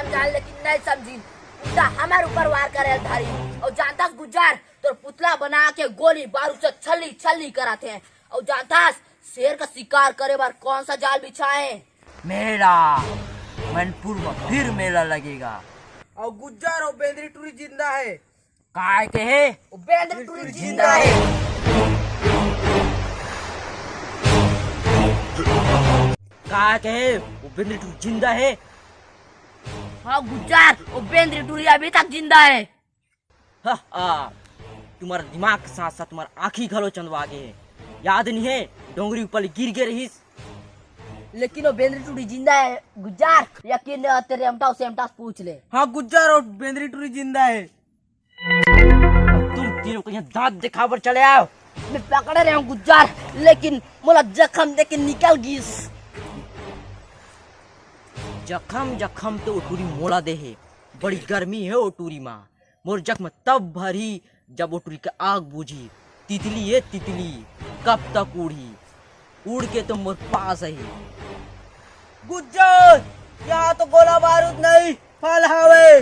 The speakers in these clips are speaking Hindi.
समझा लेकिन नहीं समझी। उल्टा हमारे ऊपर वार करे धारी। और जानता गुज्जर तो पुतला बना के गोली बारूद से छल्ली छल्ली कराते हैं। और जानता शेर का शिकार करे बार कौन सा जाल बिछाए? मेला मनपुर में फिर मेला लगेगा। और गुज्जर और बेंद्री टूरी जिंदा है। काय के है? बेंद्री टूरी जिंदा है। काय के है? वो बेंद्री टूरी जिंदा है। हाँ गुज्जर, वो बेंद्री टूरी अभी तक जिंदा है। तुम्हारा दिमाग के साथ साथ तुम्हारा आँखी घलो चंदवा गए है। याद नहीं है डोंगरी ऊपर गिर गए रहीस। लेकिन वो बेंद्री टूरी जिंदा है गुज्जर। यकीन नहीं तेरे एमटास से एमटास पूछ ले। हाँ गुज्जर और बेंद्री टूरी जिंदा है। तुम तीनों को यहाँ दांत दिखावर चले आओ। मैं पकड़ रहे हूँ गुज्जर, लेकिन मोला जख्म देके निकल गईस। जखम जखम तो ओटूरी मोला दे है। बड़ी गर्मी है ओटूरी माँ। मोर जख्म तब भरी जब ओटूरी का आग बूझी। तितली है तितली, कब तक उड़ी? उड़ के तो मोर पास आई। गुज्जर यहाँ तो गोला बारूद नहीं फल हवे।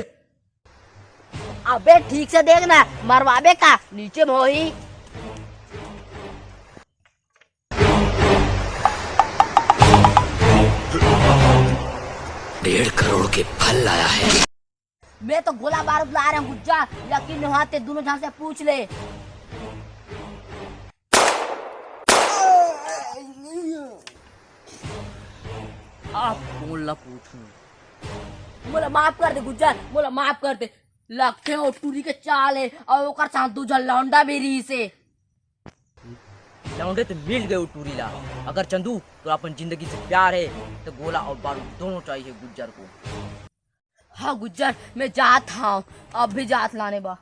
अबे ठीक से देखना, मरवाबे का नीचे मोही। 1.5 करोड़ के फल लाया है। मैं तो गोला बारूद ला रहा हूँ गुज्जर, यकीन नहीं होते दोनों जहां से पूछ ले। आप कौन ला पूछूं? मोला माफ कर दे गुज्जर, मोला माफ कर दे। लखे हो टूरी के चाल है और ओकर साथ दूजा लौंडा भी रही से। लौंडे तो मिल गए टूरी ला। अगर चंदू तो अपन जिंदगी से प्यार है तो गोला और बारूद दोनों चाहिए गुज्जर को। हाँ गुज्जर, मैं जात हूँ, अब भी जात लाने बा।